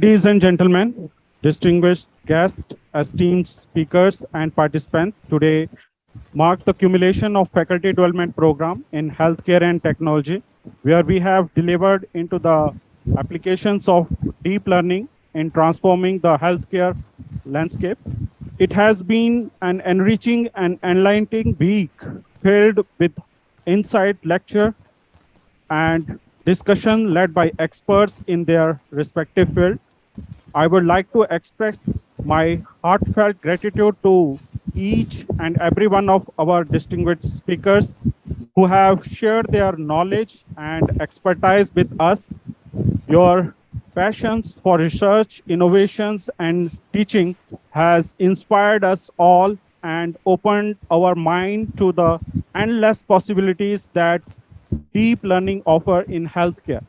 Ladies and gentlemen, distinguished guests, esteemed speakers, and participants, today mark the culmination of faculty development program in healthcare and technology, where we have delivered into the applications of deep learning in transforming the healthcare landscape. It has been an enriching and enlightening week filled with insight, lecture, and discussion led by experts in their respective field. I would like to express my heartfelt gratitude to each and every one of our distinguished speakers who have shared their knowledge and expertise with us. Your passions for research, innovations, and teaching has inspired us all and opened our mind to the endless possibilities that deep learning offer in healthcare.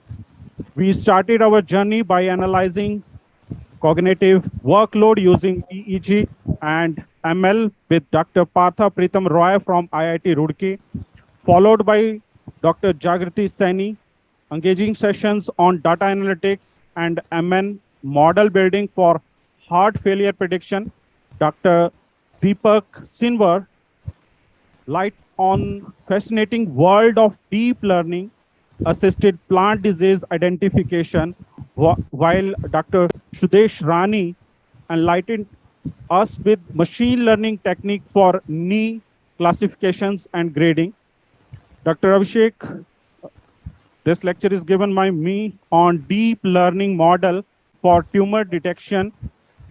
We started our journey by analyzing cognitive workload using EEG and ML with Dr. Partha Pritam Roy from IIT Roorkee, followed by Dr. Jagriti Saini, engaging sessions on data analytics and MN model building for heart failure prediction. Dr. Deepak Sinwar, light on fascinating world of deep learning assisted plant disease identification, while Dr. Sudesh Rani enlightened us with machine learning technique for knee classifications and grading. Dr. Abhishek, this lecture is given by me on deep learning model for tumor detection,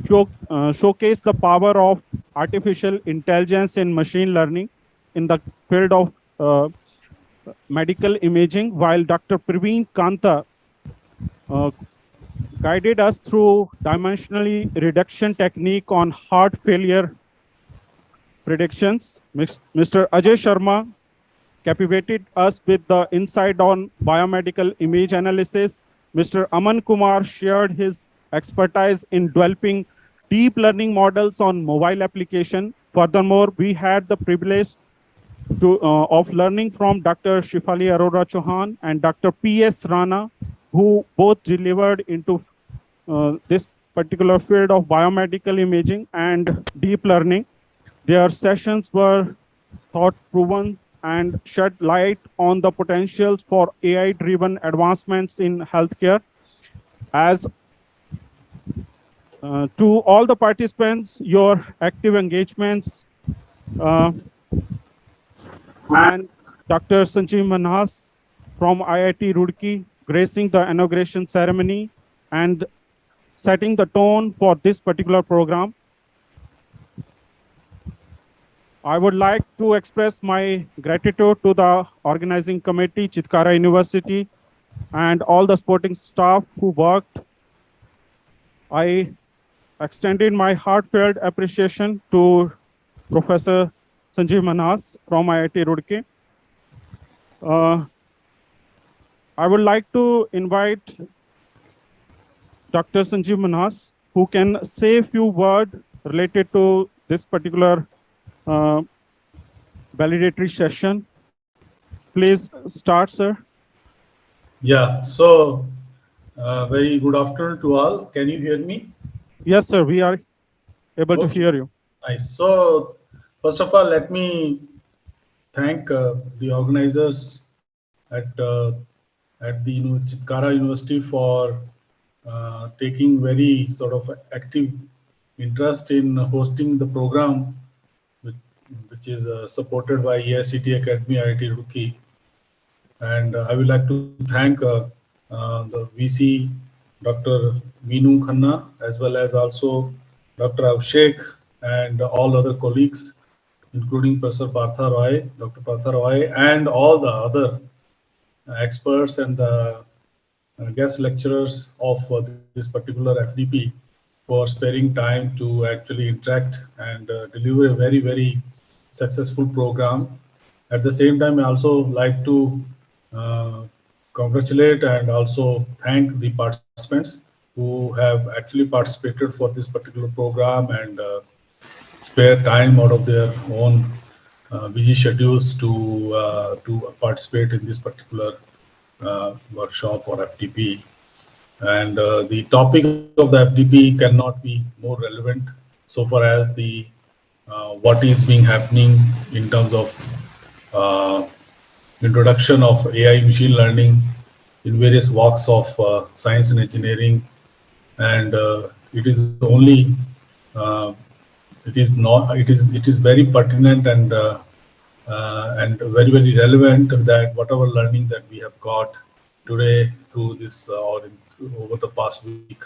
showcase the power of artificial intelligence in machine learning in the field of medical imaging, while Dr. Praveen Kanta guided us through dimensionally reduction technique on heart failure predictions. Mr. Ajay Sharma captivated us with the insight on biomedical image analysis. Mr. Aman Kumar shared his expertise in developing deep learning models on mobile application. Furthermore, we had the privilege of learning from Dr. Shifali Arora Chauhan and Dr. P.S. Rana, who both delivered into this particular field of biomedical imaging and deep learning. Their sessions were thought-proven and shed light on the potentials for AI-driven advancements in healthcare. As to all the participants, your active engagements and Dr. Sanjeev Manhas from IIT Roorkee gracing the inauguration ceremony and setting the tone for this particular program. I would like to express my gratitude to the organizing committee, Chitkara University, and all the supporting staff who worked. I extended my heartfelt appreciation to Professor Sanjeev Manhas from IIT Roorkee. I would like to invite Dr. Sanjeev Manhas, who can say a few words related to this particular valedictory session. Please start, sir. Yeah, so very good afternoon to all. Can you hear me? Yes, sir, we are able to hear you. Nice. So, first of all, let me thank the organizers at the Chitkara University for taking very sort of active interest in hosting the program, which is supported by EICT Academy IIT Roorkee. And I would like to thank the VC, Dr. Meenu Khanna, as well as also Dr. Abhishek and all other colleagues, including Professor Partha Roy, Dr. Partha Roy, and all the other experts and the guest lecturers of this particular FDP for sparing time to actually interact and deliver a very, very successful program. At the same time, I also like to congratulate and also thank the participants who have actually participated for this particular program and spare time out of their own busy schedules to participate in this particular workshop or FTP. And the topic of the FDP cannot be more relevant so far as the what is being happening in terms of uh, introduction of AI machine learning in various walks of science and engineering, and it is only uh, it is not it is very pertinent and very relevant that whatever learning that we have got today through this over the past week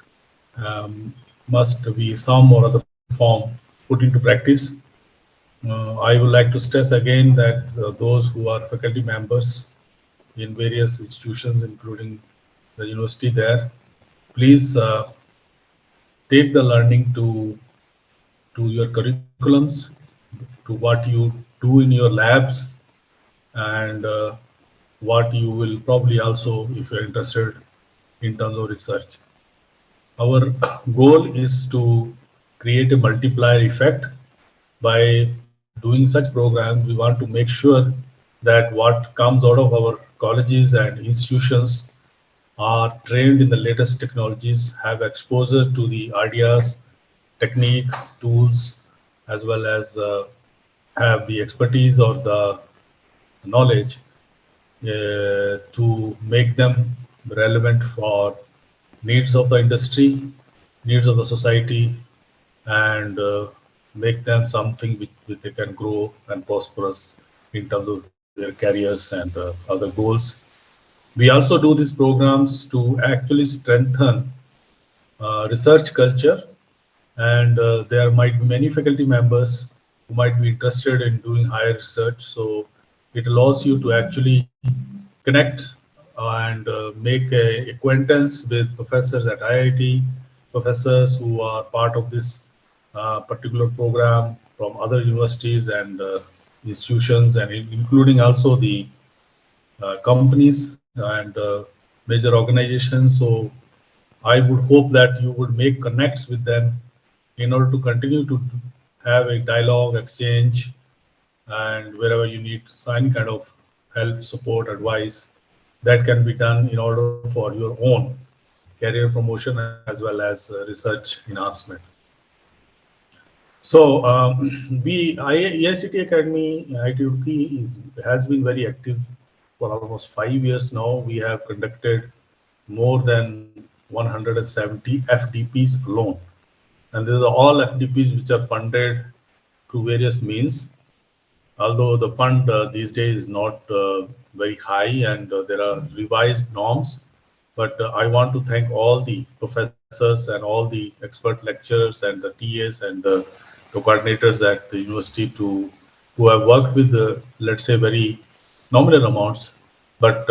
must be some or other form put into practice. I would like to stress again that those who are faculty members in various institutions, including the university there, please take the learning to your curriculums, to what you do in your labs, and what you will probably also, if you're interested in terms of research. Our goal is to create a multiplier effect by doing such programs. We want to make sure that what comes out of our colleges and institutions are trained in the latest technologies, have exposure to the ideas, techniques, tools, as well as have the expertise or the knowledge to make them relevant for needs of the industry, needs of the society, and make them something which they can grow and prosperous in terms of their careers and other goals. We also do these programs to actually strengthen research culture, and there might be many faculty members who might be interested in doing higher research. So it allows you to actually connect and make a acquaintance with professors at IIT, professors who are part of this particular program from other universities and institutions, and including also the companies and major organizations. So I would hope that you would make connects with them in order to continue to have a dialogue, exchange, and wherever you need any kind of help, support, advice, that can be done in order for your own career promotion as well as research enhancement. So EICT Academy, IIT Roorkee has been very active for almost 5 years now. We have conducted more than 170 FDPs alone, and these are all FDPs which are funded through various means. Although the fund these days is not very high and there are revised norms, but I want to thank all the professors and all the expert lecturers and the TAs and the coordinators at the university to who have worked with let's say very nominal amounts, but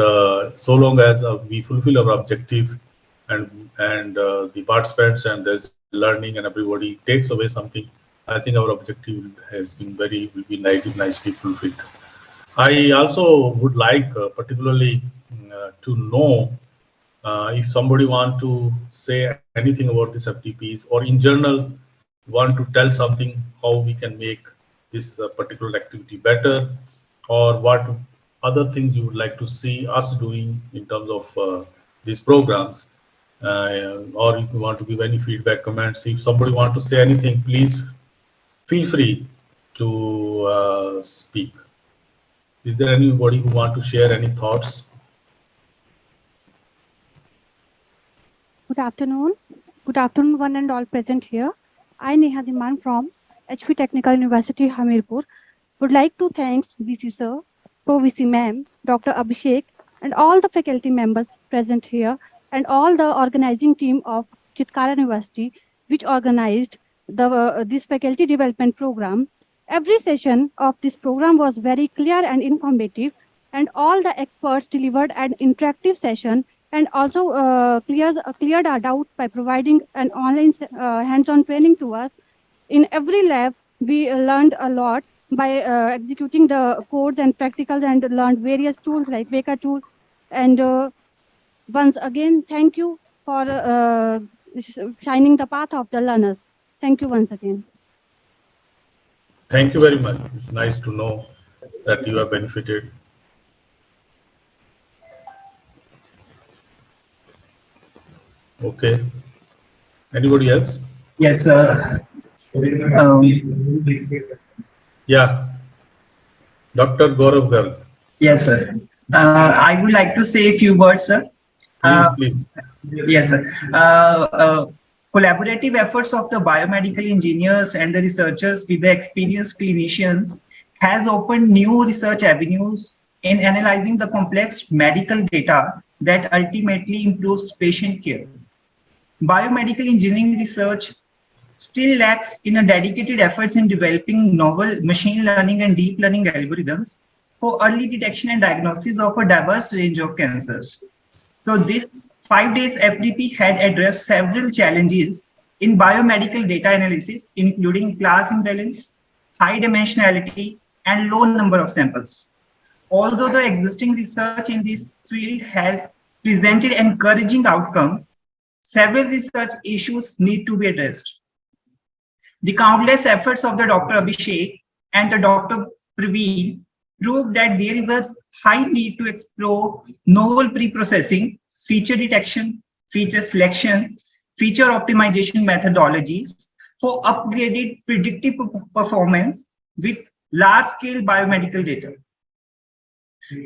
so long as we fulfill our objective and the participants and there's learning and everybody takes away something, I think our objective has been very will be nicely fulfilled. I also would like particularly to know if somebody want to say anything about this FTPs or in general want to tell something how we can make this particular activity better, or what other things you would like to see us doing in terms of these programs, or if you want to give any feedback, comments, if somebody want to say anything, please feel free to speak. Is there anybody who want to share any thoughts? Good afternoon. Good afternoon, one and all present here. I, Neha Diman from HP Technical University, Hamirpur, would like to thank VC Sir, Pro VC Ma'am, Dr. Abhishek, and all the faculty members present here, and all the organizing team of Chitkara University, which organized this faculty development program. Every session of this program was very clear and informative, and all the experts delivered an interactive session and also cleared our doubts by providing an online hands-on training to us. In every lab, we learned a lot by executing the codes and practicals and learned various tools like Weka tool. And once again, thank you for shining the path of the learners. Thank you once again. Thank you very much. It's nice to know that you have benefited. Okay. Anybody else? Yes, sir. Um, Yeah, Dr. Gaurav Garg. yes, sir. I would like to say a few words, sir. Please, Uh, please. yes, sir. Collaborative efforts of the biomedical engineers and the researchers with the experienced clinicians has opened new research avenues in analyzing the complex medical data that ultimately improves patient care. Biomedical engineering research still lacks in a dedicated efforts in developing novel machine learning and deep learning algorithms for early detection and diagnosis of a diverse range of cancers. So this 5 days FDP had addressed several challenges in biomedical data analysis, including class imbalance, high dimensionality, and low number of samples. Although the existing research in this field has presented encouraging outcomes, several research issues need to be addressed. The countless efforts of the Dr. Abhishek and the Dr. Praveen prove that there is a high need to explore novel pre-processing, feature detection, feature selection, feature optimization methodologies for upgraded predictive performance with large-scale biomedical data.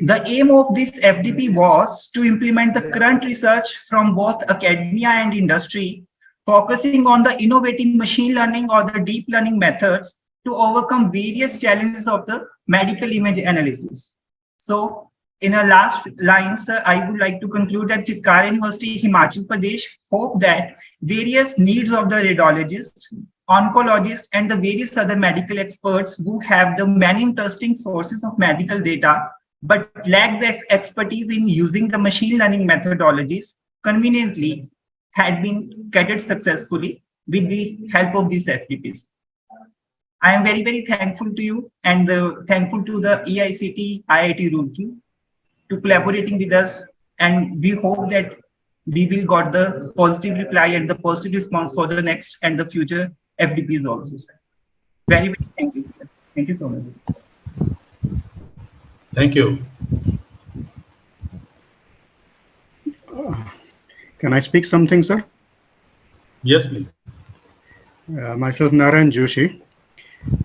The aim of this FDP was to implement the current research from both academia and industry, focusing on the innovative machine learning or the deep learning methods to overcome various challenges of the medical image analysis. So, in a last line, sir, I would like to conclude that Chitkara University, Himachal Pradesh, hope that various needs of the radiologists, oncologists, and the various other medical experts who have the many interesting sources of medical data but lack the expertise in using the machine learning methodologies conveniently had been catered successfully with the help of these FPPs. I am very, very thankful to you and thankful to the EICT IIT Roorkee to collaborating with us, and we hope that we will got the positive reply and the positive response for the next and the future FDPs also, sir. Very, very thank you, sir. Thank you so much. Thank you. Can I speak something, sir? Yes, please. Myself, Narayan Joshi.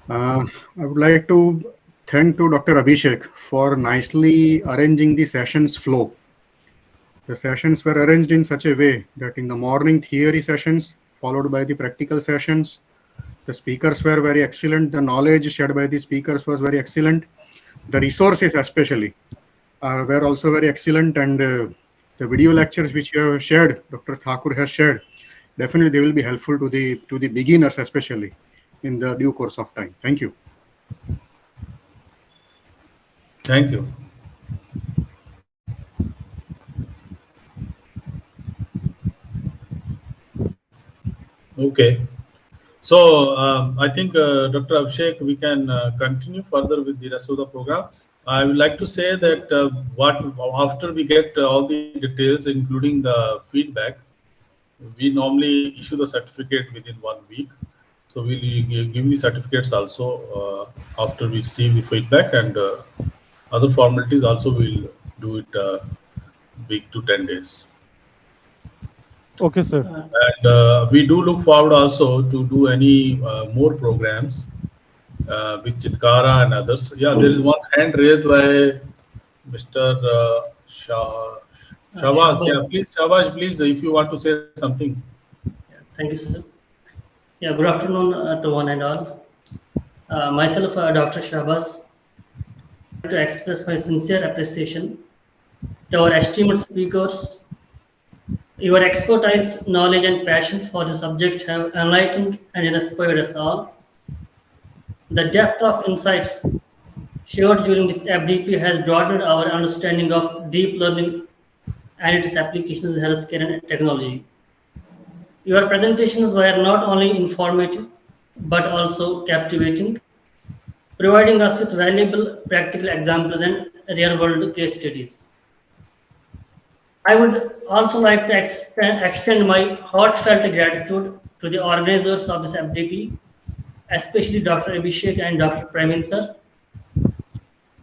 I would like to thank to Dr. Abhishek for nicely arranging the sessions flow. The sessions were arranged in such a way that in the morning theory sessions, followed by the practical sessions, the speakers were very excellent. The knowledge shared by the speakers was very excellent. The resources especially were also very excellent, and the video lectures which you have shared, Dr. Thakur has shared, definitely they will be helpful to the beginners especially in the due course of time. Thank you. Thank you. Okay. So I think Dr. Abhishek, we can continue further with the rest of the program. I would like to say that what after we get all the details, including the feedback, we normally issue the certificate within 1 week. So we'll give the certificates also after we receive the feedback, and other formalities also we'll do it week to 10 days. Okay, sir. And we do look forward also to do any more programs with Chitkara and others. Yeah, there is one hand raised by Mr. Shabaz. Yeah, please, Shabaz, please, if you want to say something. Thank you, sir. Yeah, good afternoon to one and all. Myself, Dr. Shabaz, to express my sincere appreciation to our esteemed speakers. Your expertise, knowledge, and passion for the subject have enlightened and inspired us all. The depth of insights shared during the FDP has broadened our understanding of deep learning and its applications in healthcare and technology. Your presentations were not only informative but also captivating, providing us with valuable practical examples and real-world case studies. I would also like to extend my heartfelt gratitude to the organizers of this FDP, especially Dr. Abhishek and Dr. Praveen sir.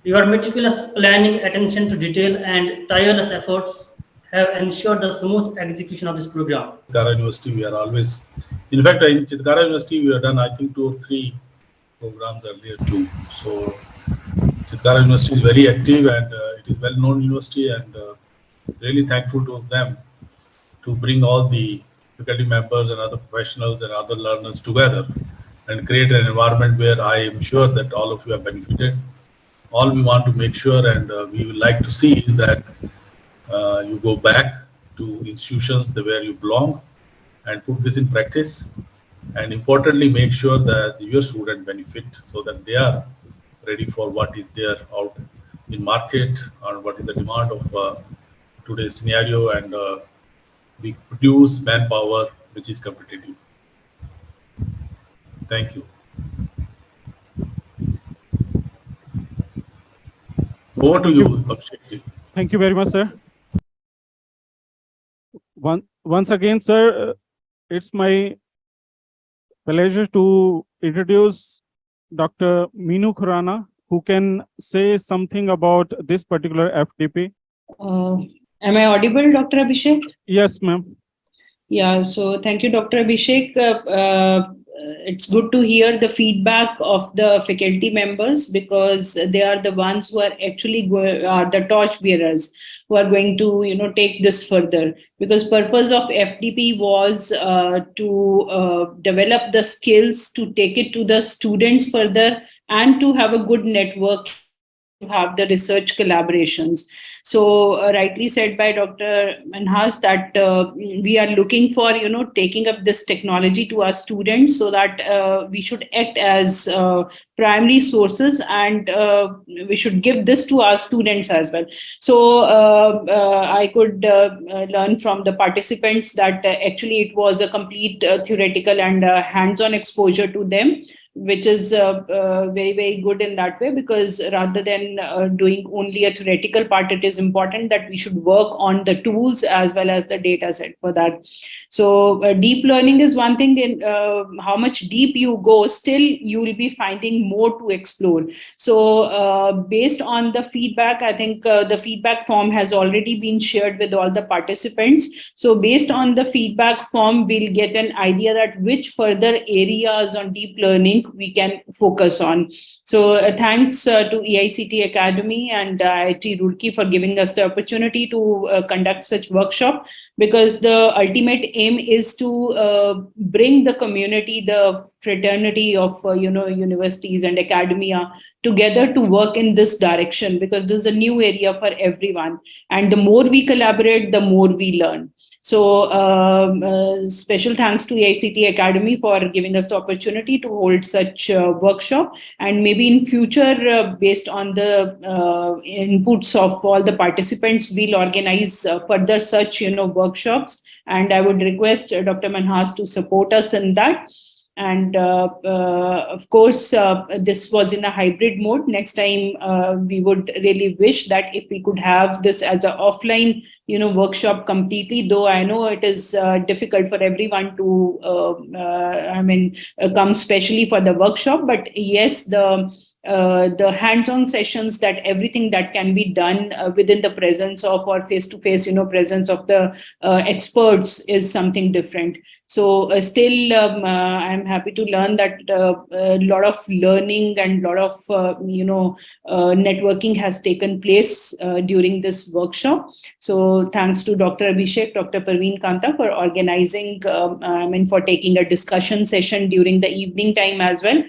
Your meticulous planning, attention to detail, and tireless efforts have ensured the smooth execution of this program? Chitkara University, we are always, in fact, in Chitkara University, we have done, I think, 2 or 3 programs earlier too. So, Chitkara University is very active and it is well-known university, and really thankful to them to bring all the faculty members and other professionals and other learners together and create an environment where I am sure that all of you have benefited. All we want to make sure and we would like to see is that you go back to institutions where you belong and put this in practice, and importantly make sure that your students benefit so that they are ready for what is there out in market or what is the demand of today's scenario, and we produce manpower which is competitive. Thank you. Over to you, Abhishek. Thank you very much, sir. Once again, sir, it's my pleasure to introduce Dr. Meenu Khurana, who can say something about this particular FTP. Am I audible, Dr. Abhishek? Yes, ma'am. Yeah, so thank you, Dr. Abhishek. It's good to hear the feedback of the faculty members, because they are the ones who are actually the torch bearers, who are going to take this further. Because purpose of FTP was to develop the skills, to take it to the students further, and to have a good network, to have the research collaborations. So rightly said by Dr. Manhas that we are looking for, taking up this technology to our students, so that we should act as primary sources, and we should give this to our students as well. So I could learn from the participants that actually it was a complete theoretical and hands-on exposure to them, which is very, very good in that way, because rather than doing only a theoretical part, it is important that we should work on the tools as well as the data set for that. So deep learning is one thing. In how much deep you go, still you will be finding more to explore. So based on the feedback, I think the feedback form has already been shared with all the participants. So based on the feedback form, we'll get an idea that which further areas on deep learning we can focus on. So thanks to EICT Academy and IIT Roorkee for giving us the opportunity to conduct such workshop, because the ultimate aim is to bring the community, the fraternity of universities and academia together to work in this direction, because this is a new area for everyone, and the more we collaborate, the more we learn. So special thanks to EICT Academy for giving us the opportunity to hold such workshop, and maybe in future, based on the inputs of all the participants, we'll organize further such workshops, and I would request Dr. Manhas to support us in that. And of course, this was in a hybrid mode. Next time, we would really wish that if we could have this as an offline, workshop completely. Though I know it is difficult for everyone to, come specially for the workshop. But yes, the hands-on sessions, that everything that can be done within the presence of, or face-to-face, presence of the experts is something different. So still, I'm happy to learn that a lot of learning and a lot of networking has taken place during this workshop. So thanks to Dr. Abhishek, Dr. Parveen Kanta for organizing, for taking a discussion session during the evening time as well.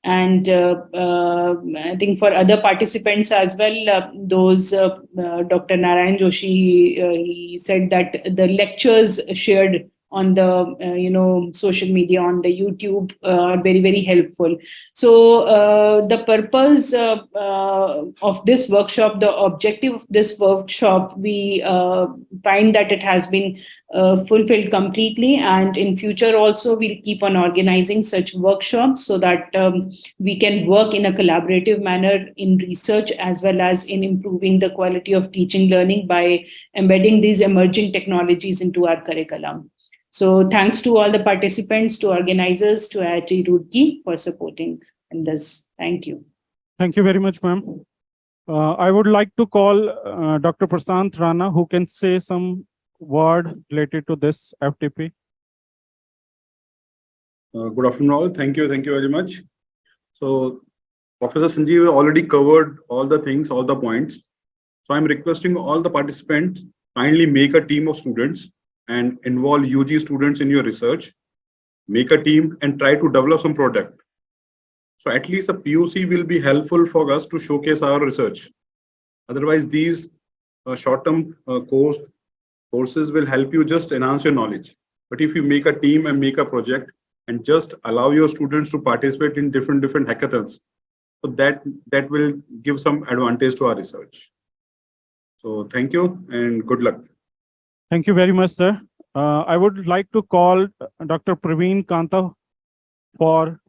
And I think for other participants as well, those Dr. Narayan Joshi, he said that the lectures shared on the social media, on the YouTube, are very, very helpful. So the purpose of this workshop, the objective of this workshop, we find that it has been fulfilled completely, and in future also we'll keep on organizing such workshops, so that we can work in a collaborative manner in research as well as in improving the quality of teaching learning by embedding these emerging technologies into our curriculum. So thanks to all the participants, to organizers, to IIT Roorkee for supporting in this. Thank you. Thank you very much, ma'am. I would like to call Dr. Prasant Rana, who can say some word related to this FTP? Good afternoon all. Thank you very much. So Professor Sanjeev already covered all the things, all the points. So I'm requesting all the participants kindly make a team of students and involve UG students in your research. Make a team and try to develop some product. So at least a POC will be helpful for us to showcase our research. Otherwise, these short-term courses will help you just enhance your knowledge. But if you make a team and make a project and just allow your students to participate in different hackathons, so that will give some advantage to our research. So thank you and good luck. Thank you very much, sir. I would like to call Dr. Praveen Kanta for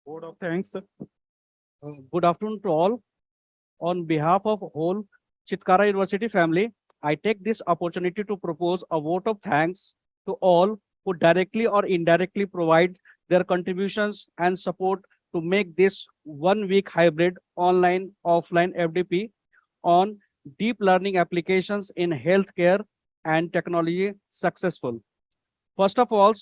vote of thanks. Good afternoon to all. On behalf of whole Chitkara University family, I take this opportunity to propose a vote of thanks to all who directly or indirectly provide their contributions and support to make this 1 week hybrid online offline FDP on deep learning applications in healthcare and technology successful. First of all,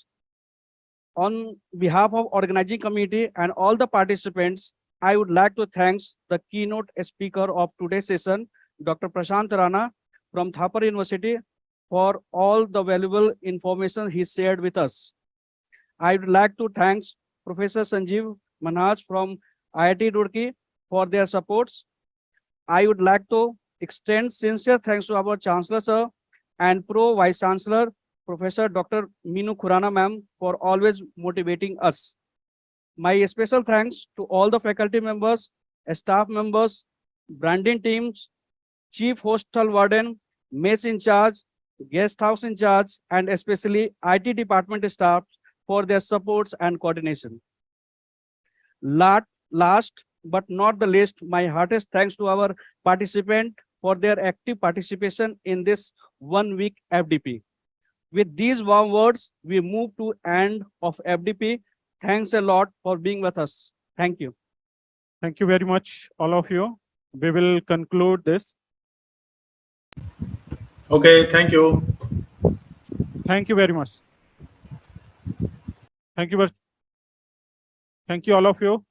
on behalf of organizing committee and all the participants, I would like to thank the keynote speaker of today's session, Dr. Prashant Rana from Thapar University, for all the valuable information he shared with us. I would like to thank Professor Sanjeev Manhaj from IIT Roorkee for their supports. I would like to extend sincere thanks to our Chancellor Sir and Pro Vice Chancellor Professor Dr. Meenu Khurana ma'am for always motivating us. My special thanks to all the faculty members, staff members, branding teams, chief hostel warden, mess in charge, guest house in charge, and especially IT department staff for their supports and coordination. Last but not the least, my heartiest thanks to our participant for their active participation in this 1 week FDP. With these warm words, we move to end of FDP. Thanks a lot for being with us. Thank you. Thank you very much, all of you. We will conclude this. Okay, thank you. Thank you very much. Thank you all of you.